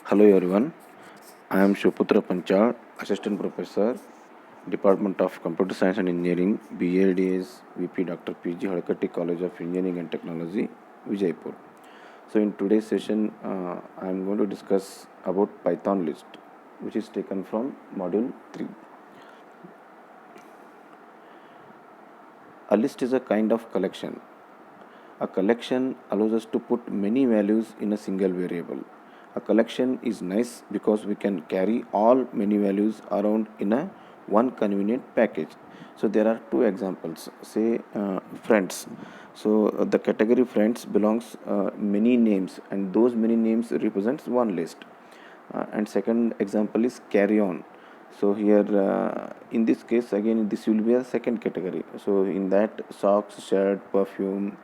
Hello everyone, I am Shiputra Panchal, Assistant Professor, Department of Computer Science and Engineering, BADS VP Dr. PG Hadkatti College of Engineering and Technology, Vijaypur. So in today's session, I am going to discuss about Python list, which is taken from Module 3. A list is a kind of collection. A collection allows us to put many values in a single variable. A collection is nice because we can carry all many values around in a one convenient package. So there are two examples. Say friends. So the category friends belongs many names, and those many names represents one list. And second example is carry on. So here in this case again this will be a second category. So in that socks, shirt, perfume,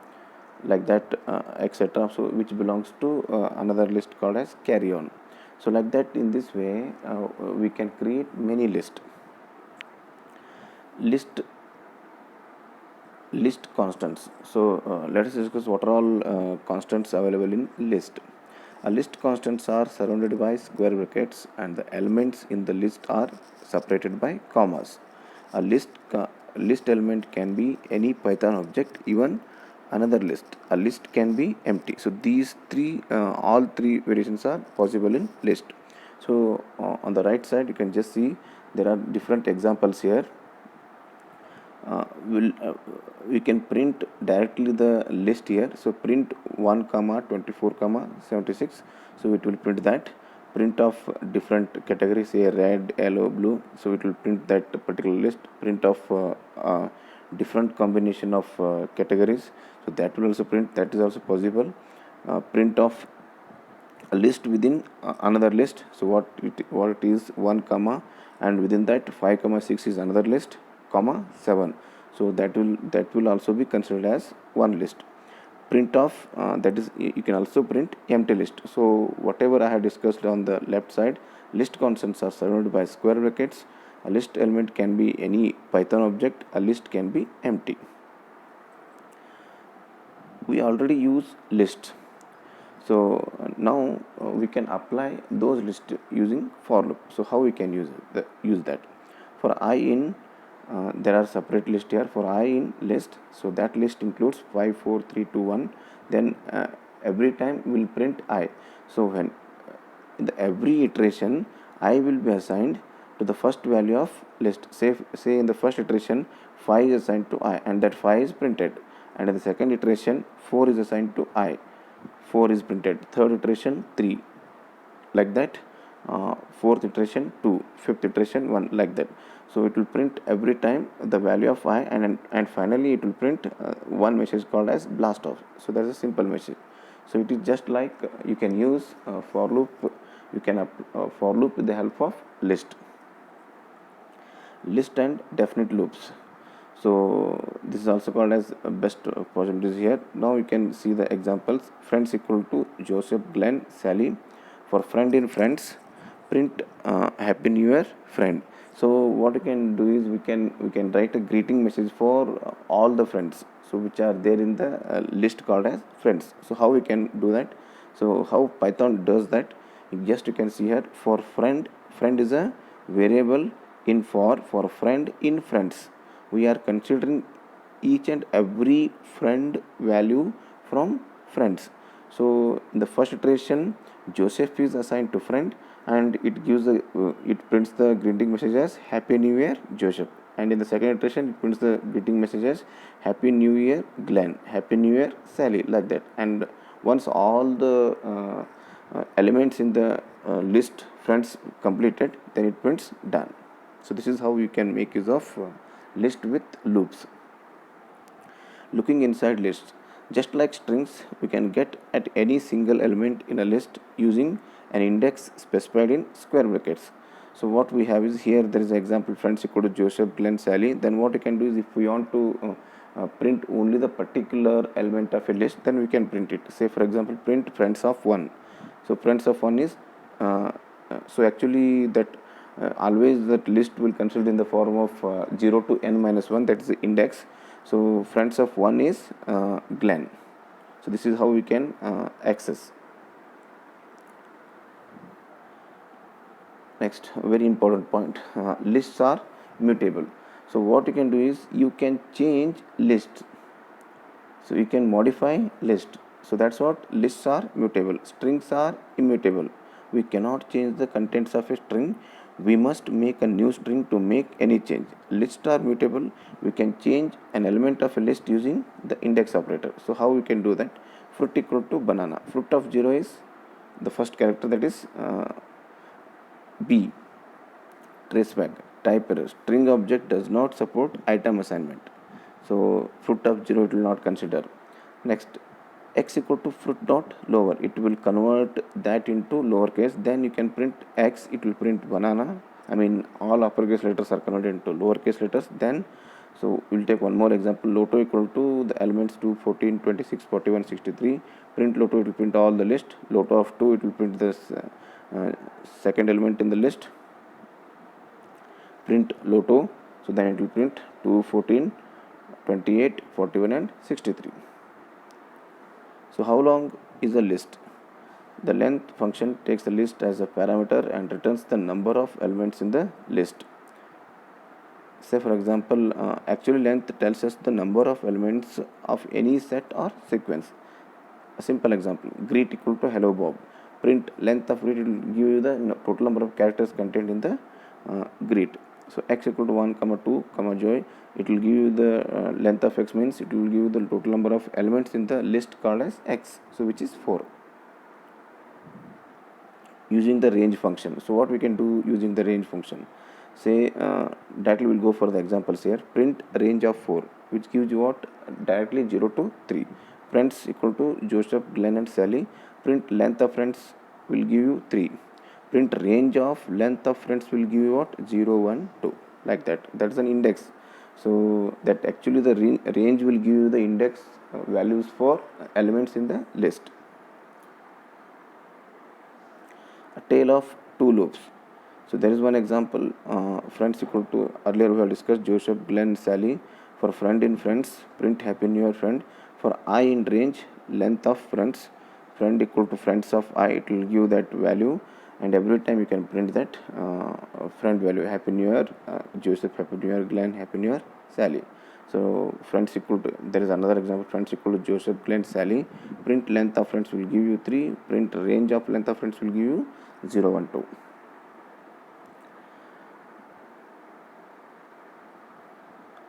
like that, etc., so which belongs to another list called as carry on. So like that, in this way we can create many list constants. So let us discuss what are all constants available in list. A list constants are surrounded by square brackets and the elements in the list are separated by commas. A list element can be any Python object, even another list. A list can be empty. So these three all three variations are possible in list. So on the right side you can just see there are different examples here. We can print directly the list here. So print 1 comma 24 comma 76. So it will print that. Print of different categories, say red, yellow, blue. So it will print that particular list. Print of different combination of categories. So that will also print. That is also possible. Print of a list within another list. So what it is 1 comma, and within that 5 comma 6 is another list, comma 7. So that will also be considered as one list. Print of that is, you can also print empty list. So whatever I have discussed on the left side, list constants are surrounded by square brackets. A list element can be any Python object. A list can be empty. We already use list. So now we can apply those lists using for loop. So how we can use that? For I in there are separate list here. For I in list, so that list includes 5 4 3 2 1. Then every time we will print I. So when in every iteration I will be assigned to the first value of list. Say in the first iteration 5 is assigned to I, and that 5 is printed. And in the second iteration 4 is assigned to I, 4 is printed. Third iteration 3, like that. Fourth iteration 2, fifth iteration 1, like that. So it will print every time the value of I, and finally it will print one message called as blast off. So that's a simple message. So it is just like you can use for loop. You can for loop with the help of list and definite loops. So this is also called as best possibilities here. Now you can see the examples. Friends equal to Joseph, Glenn, Sally. For friend in friends, print happy new year friend. So what we can do is we can write a greeting message for all the friends, so which are there in the list called as friends. So how we can do that? So how Python does that? Just you can see here, for friend is a variable in for friend in friends. We are considering each and every friend value from friends. So in the first iteration Joseph is assigned to friend, and it gives it prints the greeting message as happy new year Joseph. And in the second iteration it prints the greeting message as happy new year Glenn, happy new year Sally, like that. And once all the elements in the list friends completed, then it prints done. So this is how you can make use of list with loops. Looking inside lists, just like strings, we can get at any single element in a list using an index specified in square brackets. So what we have is, here there is an example, friends equal to Joseph, Glenn, Sally. Then what we can do is, if we want to print only the particular element of a list, then we can print it. Say for example, print friends of 1. So friends of 1 is so actually that always that list will consider in the form of 0 to n minus 1, that is the index. So friends of 1 is Glenn. So this is how we can access. Next, very important point, lists are mutable. So what you can do is you can change list, so you can modify list. So that's what lists are mutable. Strings are immutable. We cannot change the contents of a string. We must make a new string to make any change. Lists are mutable. We can change an element of a list using the index operator. So how we can do that? Fruit equal to banana. Fruit of 0 is the first character, that is B. Traceback. Type error. String object does not support item assignment. So fruit of 0 it will not consider. Next, x equal to fruit dot lower. It will convert that into lowercase. Then you can print x. It will print banana. I mean all uppercase letters are converted into lowercase letters. Then so we'll take one more example. Lotto equal to the elements 2, 14, 26, 41, 63. Print Lotto, it will print all the list. Lotto of 2, it will print this second element in the list. Print Lotto, so then it will print 2, 14, 28, 41 and 63. So how long is a list? The length function takes the list as a parameter and returns the number of elements in the list. Say for example, actually length tells us the number of elements of any set or sequence. A simple example, greet equal to hello Bob. Print length of greet, it will give you the total number of characters contained in the greet. So x equal to 1 comma 2 comma joy, it will give you the length of x, means it will give you the total number of elements in the list called as x, so which is 4. Using the range function. So what we can do using the range function? Say directly we'll go for the examples here. Print range of 4, which gives you what? Directly 0 to 3. Friends equal to Joseph, Glenn and Sally. Print length of friends will give you 3. Print range of length of friends will give you what? 0, 1, 2, like that. That's an index. So that actually the range will give you the index values for elements in the list. A tale of two loops. So there is one example, friends equal to, earlier we have discussed Joseph, Glenn, Sally. For friend in friends, print happy new year friend. For I in range, length of friends, friend equal to friends of I, it will give that value, and every time you can print that friend value, happy new year Joseph, happy new year Glenn, happy new year Sally. So friends equal to, there is another example, friends equal to Joseph, Glenn, Sally. Print length of friends will give you 3. Print range of length of friends will give you 0, 1, 2.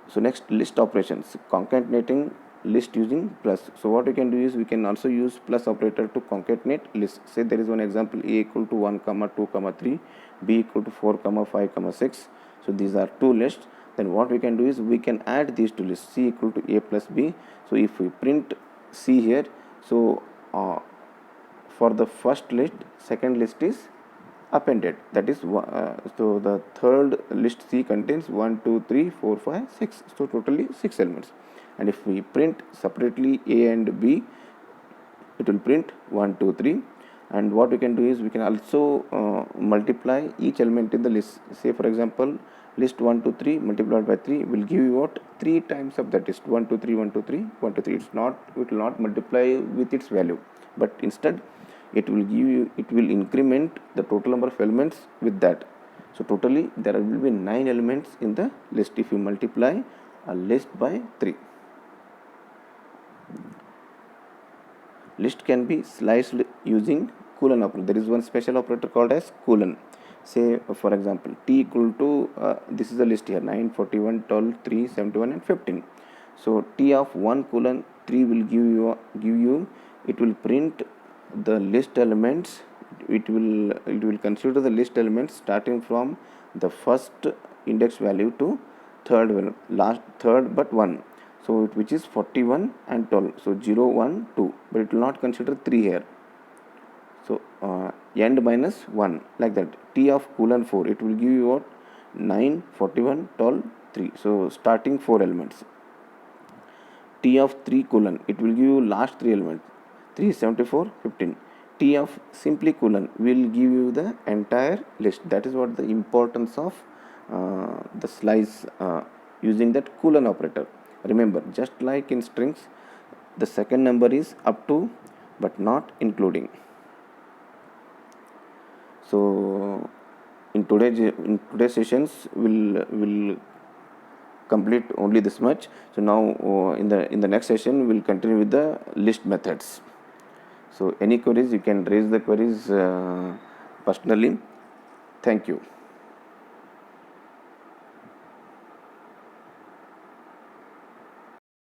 So next, list operations, concatenating list using plus. So what we can do is we can also use plus operator to concatenate list. Say there is one example, a equal to 1 comma 2 comma 3, b equal to 4 comma 5 comma 6. So these are two lists. Then what we can do is we can add these two lists, c equal to a plus b. So if we print c here, so for the first list, second list is appended, that is so the third list C contains 1, 2, 3, 4, 5, 6, so totally 6 elements. And if we print separately A and B, it will print 1, 2, 3. And what we can do is we can also multiply each element in the list. Say for example, list 1, 2, 3 multiplied by 3 will give you what? 3 times of that list, 1, 2, 3, 1, 2, 3, 1, 2, 3. It will not multiply with its value, but instead it will give you, it will increment the total number of elements with that. So totally there will be 9 elements in the list if you multiply a list by 3. List can be sliced using colon operator. There is one special operator called as colon. Say for example, t equal to this is a list here, 9, 41, 12, 3, 71 and 15. So t of 1 colon 3 will give you it will print the list elements. It will consider the list elements starting from the first index value to third but 1, so which is 41 and 12. So 0, 1, 2, but it will not consider 3 here. So end minus 1, like that. T of colon 4, it will give you what? 9, 41, 12, 3. So starting 4 elements. T of 3 colon, it will give you last 3 elements, 3, 74, 15. T of simply colon will give you the entire list. That is what the importance of the slice using that colon operator. Remember, just like in strings, the second number is up to but not including. So in today's sessions will complete only this much. So now in the next session we'll continue with the list methods. So any queries, you can raise the queries personally. Thank you.